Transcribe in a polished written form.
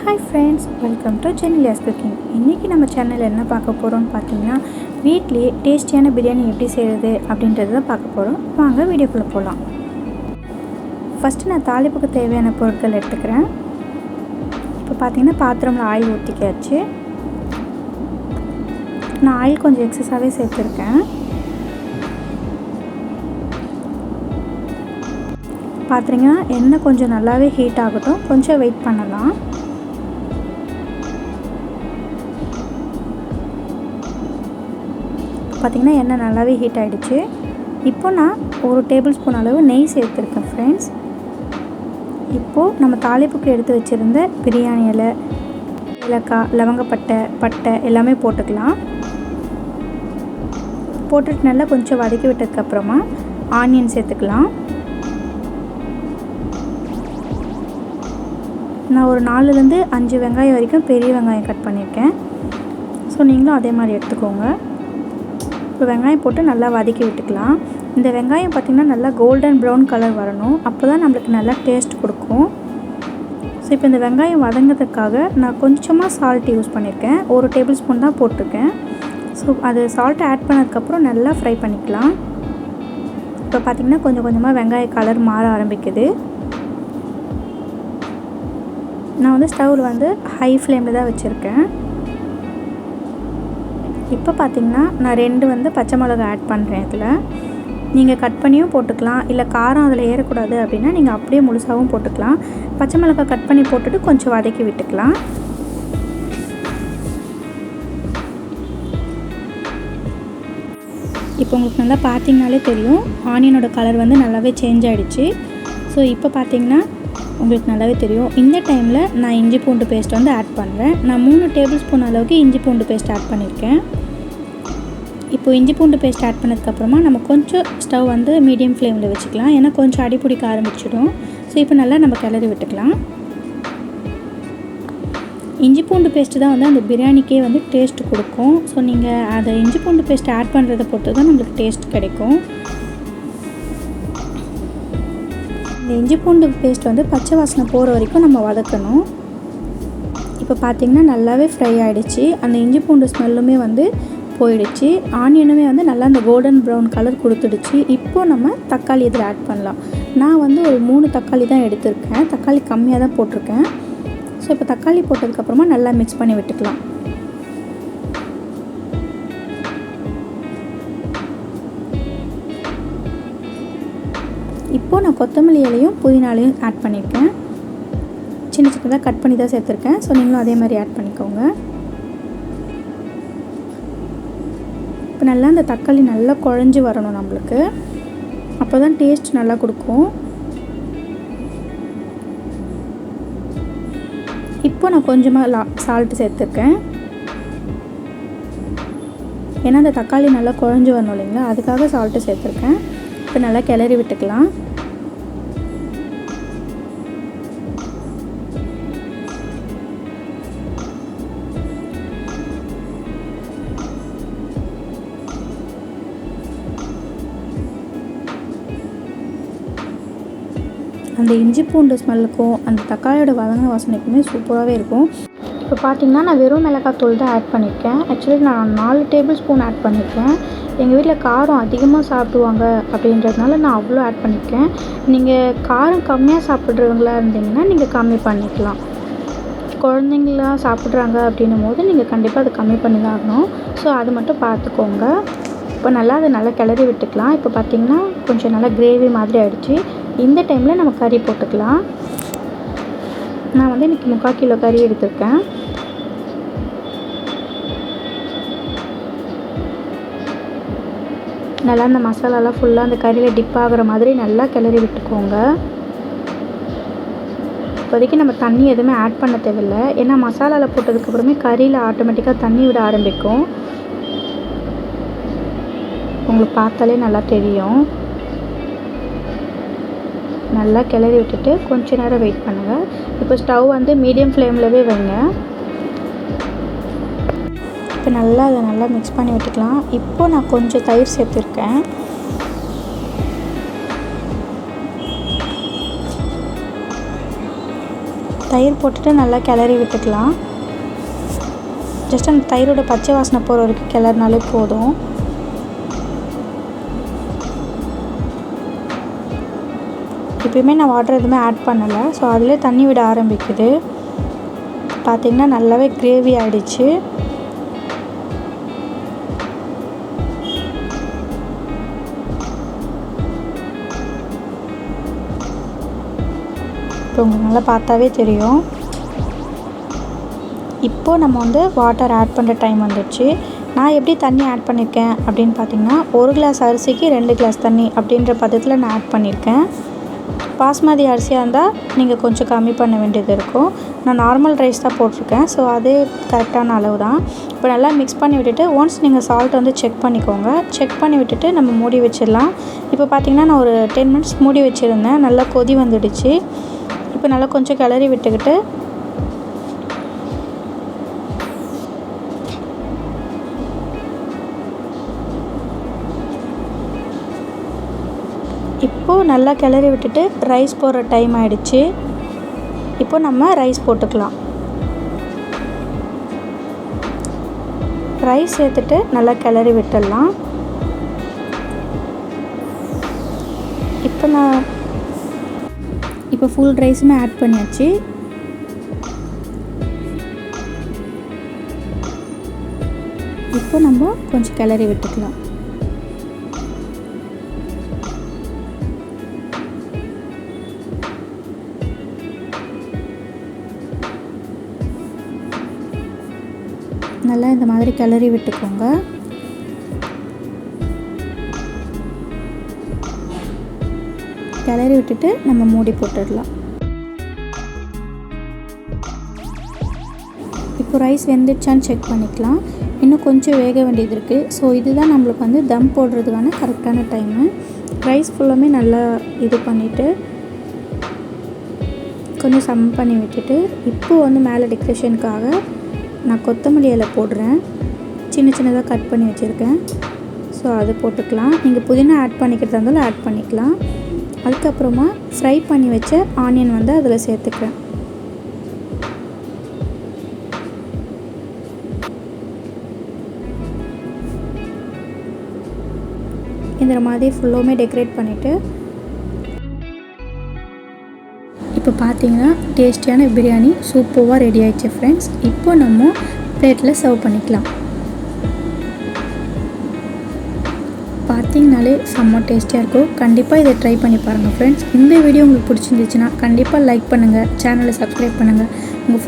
Hi friends, welcome to Genelia's cooking. இன்றைக்கி நம்ம சேனலில் என்ன பார்க்க போகிறோம்னு பார்த்தீங்கன்னா, வீட்லேயே டேஸ்டியான பிரியாணி எப்படி செய்கிறது அப்படின்றது தான் பார்க்க போகிறோம். வாங்க வீடியோக்குள்ளே போகலாம். ஃபஸ்ட்டு நான் தாளிப்புக்கு தேவையான பொருட்கள் எடுத்துக்கிறேன். இப்போ பார்த்தீங்கன்னா பாத்திரமில் ஆயில் ஊற்றிக்காச்சு. நான் ஆயில் கொஞ்சம் எக்ஸஸாகவே சேர்த்துருக்கேன். பார்த்தீங்கன்னா எண்ணெய் கொஞ்சம் நல்லாவே ஹீட் ஆகட்டும், கொஞ்சம் வெயிட் பண்ணலாம். பார்த்திங்கன்னா எண்ணெய் நல்லாவே ஹீட் ஆகிடுச்சு. இப்போ நான் 1 டேபிள் ஸ்பூன் அளவு நெய் சேர்த்துருக்கேன் ஃப்ரெண்ட்ஸ். இப்போது நம்ம தாளிப்புக்கு எடுத்து வச்சுருந்த பிரியாணி இலை, ஏலக்காய், லவங்கப்பட்டை, பட்டை எல்லாமே போட்டுக்கலாம். போட்டுட்டு நல்லா கொஞ்சம் வதக்கி விட்டதுக்கப்புறமா ஆனியன் சேர்த்துக்கலாம். நான் ஒரு 4லேருந்து 5 வெங்காயம் வரைக்கும் பெரிய வெங்காயம் கட் பண்ணியிருக்கேன். ஸோ நீங்களும் அதே மாதிரி எடுத்துக்கோங்க. இப்போ வெங்காயம் போட்டு நல்லா வதக்கி விட்டுக்கலாம். இந்த வெங்காயம் பார்த்திங்கன்னா நல்லா கோல்டன் ப்ரௌன் கலர் வரணும், அப்போ தான் நம்மளுக்கு நல்லா டேஸ்ட் கொடுக்கும். ஸோ இப்போ இந்த வெங்காயம் வதங்கிறதுக்காக நான் கொஞ்சமாக சால்ட் யூஸ் பண்ணியிருக்கேன். 1 டேபிள் ஸ்பூன் தான் போட்டிருக்கேன். ஸோ அது சால்ட்டை ஆட் பண்ணதுக்கப்புறம் நல்லா ஃப்ரை பண்ணிக்கலாம். இப்போ பார்த்திங்கன்னா கொஞ்சம் கொஞ்சமாக வெங்காய கலர் மாற ஆரம்பிக்குது. நான் ஸ்டவ்வில் ஹை ஃப்ளேமில் தான் வச்சுருக்கேன். இப்போ பார்த்திங்கன்னா நான் 2 பச்சை மிளகாய் ஆட் பண்ணுறேன். இதில் நீங்கள் கட் பண்ணியும் போட்டுக்கலாம், இல்லை காரம் அதில் ஏறக்கூடாது அப்படின்னா நீங்கள் அப்படியே முழுசாகவும் போட்டுக்கலாம். பச்சை மிளகாய் கட் பண்ணி போட்டுட்டு கொஞ்சம் வதக்கி விட்டுக்கலாம். இப்போ உங்களுக்கு நல்லா பார்த்திங்கனாலே தெரியும், ஆனியனோட கலர் நல்லாவே சேஞ்ச் ஆகிடுச்சு. ஸோ இப்போ பார்த்திங்கன்னா உங்களுக்கு நல்லாவே தெரியும். இந்த டைமில் நான் இஞ்சி பூண்டு பேஸ்ட் ஆட் பண்ணுறேன். நான் 3 டேபிள் ஸ்பூன் அளவுக்கு இஞ்சி பூண்டு பேஸ்ட் ஆட் பண்ணியிருக்கேன். இப்போ இஞ்சி பூண்டு பேஸ்ட் ஆட் பண்ணதுக்கப்புறமா நம்ம கொஞ்சம் ஸ்டவ் மீடியம் ஃப்ளேமில் வச்சுக்கலாம், ஏன்னா கொஞ்சம் அடி பிடிக்க ஆரம்பிச்சிடும். ஸோ இப்போ நல்லா நம்ம கிளறி விட்டுக்கலாம். இஞ்சி பூண்டு பேஸ்ட்டு தான் அந்த பிரியாணிக்கே டேஸ்ட் கொடுக்கும். ஸோ நீங்கள் அதை இஞ்சி பூண்டு பேஸ்ட் ஆட் பண்ணுறதை பொறுத்து தான் நம்மளுக்கு டேஸ்ட் கிடைக்கும். இந்த இஞ்சி பூண்டு பேஸ்ட் பச்சை வாசனை போகிற வரைக்கும் நம்ம வதக்கணும். இப்போ பார்த்திங்கன்னா நல்லாவே ஃப்ரை ஆகிடுச்சு. அந்த இஞ்சி பூண்டு ஸ்மெல்லுமே போயிடுச்சு. ஆனியனுமே நல்லா அந்த கோல்டன் ப்ரௌன் கலர் கொடுத்துடுச்சு. இப்போது நம்ம தக்காளி இதில் ஆட் பண்ணலாம். நான் ஒரு 3 தக்காளி தான் எடுத்திருக்கேன். தக்காளி கம்மியாக தான் போட்டிருக்கேன். ஸோ இப்போ தக்காளி போட்டதுக்கப்புறமா நல்லா மிக்ஸ் பண்ணி விட்டுக்கலாம். இப்போது நான் கொத்தமல்லி இலையும் புதினா இலையும் ஆட் பண்ணியிருக்கேன். சின்ன சின்னதாக கட் பண்ணி தான் சேர்த்துருக்கேன். ஸோ நீங்களும் அதே மாதிரி ஆட் பண்ணிக்கோங்க. இப்போ நல்லா அந்த தக்காளி நல்லா குழஞ்சி வரணும் நம்மளுக்கு, அப்போ தான் டேஸ்ட் நல்லா கொடுக்கும். இப்போ நான் கொஞ்சமாக சால்ட்டு சேர்த்துருக்கேன், ஏன்னா அந்த தக்காளி நல்லா குழஞ்சி வரணும் இல்லைங்களா, அதுக்காக சால்ட்டு சேர்த்துருக்கேன். இப்போ நல்லா கிளறி விட்டுக்கலாம். அந்த இஞ்சி பூண்டு ஸ்மெல்லுக்கும் அந்த தக்காளியோட வதங்கின வாசனைக்குமே சூப்பராகவே இருக்கும். இப்போ பார்த்திங்கன்னா நான் வெறும் மிளகாய் தூள் தான் ஆட் பண்ணியிருக்கேன். ஆக்சுவலி நான் 4 டேபிள் ஸ்பூன் ஆட் பண்ணியிருக்கேன். எங்கள் வீட்டில் காரம் அதிகமாக சாப்பிடுவாங்க அப்படின்றதுனால நான் அவ்வளோ ஆட் பண்ணியிருக்கேன். நீங்கள் காரம் கம்மியாக சாப்பிட்றவங்களா இருந்தீங்கன்னா நீங்கள் கம்மி பண்ணிக்கலாம். குழந்தைங்களாம் சாப்பிட்றாங்க அப்படின்னும் போது நீங்கள் கண்டிப்பாக அதை கம்மி பண்ணி தான் ஆகணும். ஸோ அது மட்டும் பார்த்துக்கோங்க. இப்போ அதை நல்லா கிளறி விட்டுக்கலாம். இப்போ பார்த்திங்கன்னா கொஞ்சம் நல்லா கிரேவி மாதிரி ஆகிடுச்சு. இந்த டைமில் நம்ம கறி போட்டுக்கலாம். நான் இன்றைக்கி 3/4 கிலோ கறி எடுத்திருக்கேன். நல்லா அந்த மசாலாலாம் ஃபுல்லாக அந்த கறியில் டிப் ஆகிற மாதிரி நல்லா கிளறி விட்டுக்கோங்க. இப்போதைக்கு நம்ம தண்ணி எதுவுமே ஆட் பண்ண தேவையில்லை, ஏன்னா மசாலாவில் போட்டதுக்கப்புறமே கறியில் ஆட்டோமேட்டிக்காக தண்ணி விட ஆரம்பிக்கும். உங்களுக்கு பார்த்தாலே நல்லா தெரியும். நல்லா கிளறி விட்டுட்டு கொஞ்ச நேரம் வெயிட் பண்ணுங்கள். இப்போ ஸ்டவ் மீடியம் ஃப்ளேம்லவே வைங்க. இப்போ அதை நல்லா மிக்ஸ் பண்ணி விட்டுக்கலாம். இப்போது நான் கொஞ்சம் தயிர் சேர்த்துருக்கேன். தயிர் போட்டுட்டு நல்லா கிளறி விட்டுக்கலாம். ஜஸ்ட் அந்த தயிரோட பச்சை வாசனை போகிற வரைக்கும் கிளறினாலே போதும். இப்போயுமே நான் வாட்டர் எதுவுமே ஆட் பண்ணலை. ஸோ அதிலே தண்ணி விட ஆரம்பிக்குது. பார்த்திங்கன்னா நல்லாவே கிரேவி ஆகிடுச்சு. இப்போ உங்களுக்கு நல்லா பார்த்தாவே தெரியும். இப்போது நம்ம வந்து வாட்டர் ஆட் பண்ணுற டைம் வந்துடுச்சு. நான் எப்படி தண்ணி ஆட் பண்ணியிருக்கேன் அப்படின்னு பார்த்திங்கன்னா 1 கிளாஸ் அரிசிக்கு 2 கிளாஸ் தண்ணி அப்படின்ற பதத்தில் நான் ஆட் பண்ணியிருக்கேன். பாஸ்மதி அரிசியாக இருந்தால் நீங்கள் கொஞ்சம் கம்மி பண்ண வேண்டியது இருக்கும். நான் நார்மல் ரைஸ் தான் போட்டிருக்கேன். ஸோ அதே கரெக்டான அளவு தான். இப்போ நல்லா மிக்ஸ் பண்ணி விட்டுட்டு ஒன்ஸ் நீங்கள் சால்ட் வந்து செக் பண்ணிக்கோங்க. செக் பண்ணி விட்டுட்டு நம்ம மூடி வச்சிடலாம். இப்போ பார்த்திங்கன்னா நான் ஒரு 10 மினிட்ஸ் மூடி வச்சுருந்தேன். நல்லா கொதி வந்துடுச்சு. இப்போ நல்லா கொஞ்சம் கிளறி விட்டுக்கிட்டு இப்போது நல்லா கிளறி விட்டுட்டு ரைஸ் போடுற டைம் ஆகிடுச்சு. இப்போ நம்ம ரைஸ் போட்டுக்கலாம். ரைஸ் சேர்த்துட்டு நல்லா கிளறி விட்டுடலாம். இப்போ ஃபுல் ரைஸுமே ஆட் பண்ணியாச்சு. இப்போ நம்ம கொஞ்சம் கிளறி விட்டுக்கலாம். நல்லா இந்த மாதிரி கிளறி விட்டுக்கோங்க. கிளறி விட்டுட்டு நம்ம மூடி போட்டுடலாம். இப்போ ரைஸ் வெந்துடுச்சான்னு செக் பண்ணிக்கலாம். இன்னும் கொஞ்சம் வேக வேண்டியது இருக்குது. ஸோ இதுதான் நம்மளுக்கு வந்து தம் போடுறதுக்கான கரெக்டான டைமு. ரைஸ் ஃபுல்லாமே நல்லா இது பண்ணிவிட்டு கொஞ்சம் சம் பண்ணி விட்டுட்டு இப்போது வந்து மேலே டெக்கரேஷனுக்காக நான் கொத்தமல்லி இலை போடுறேன். சின்ன சின்னதாக கட் பண்ணி வச்சுருக்கேன். ஸோ அது போட்டுக்கலாம். நீங்கள் புதினா ஆட் பண்ணிக்கிறதா இருந்தாலும் ஆட் பண்ணிக்கலாம். அதுக்கப்புறமா ஃப்ரை பண்ணி வச்ச ஆனியன் வந்து அதில் சேர்த்துக்கிறேன். இந்த மாதிரி ஃபுல்லுமே டெக்கரேட் பண்ணிவிட்டு இப்போ பார்த்தீங்கன்னா டேஸ்டியான பிரியாணி சூப்பராக ரெடி ஆகிடுச்சு ஃப்ரெண்ட்ஸ். இப்போ நம்ம பிளேட்டில் சர்வ் பண்ணிக்கலாம். பார்த்தீங்கனாலே செம்ம டேஸ்டியாக இருக்கும். கண்டிப்பாக இதை ட்ரை பண்ணி பாருங்கள் ஃப்ரெண்ட்ஸ். இந்த வீடியோ உங்களுக்கு பிடிச்சிருந்துச்சுன்னா கண்டிப்பாக லைக் பண்ணுங்கள், சேனலை சப்ஸ்கிரைப் பண்ணுங்கள். உங்கள்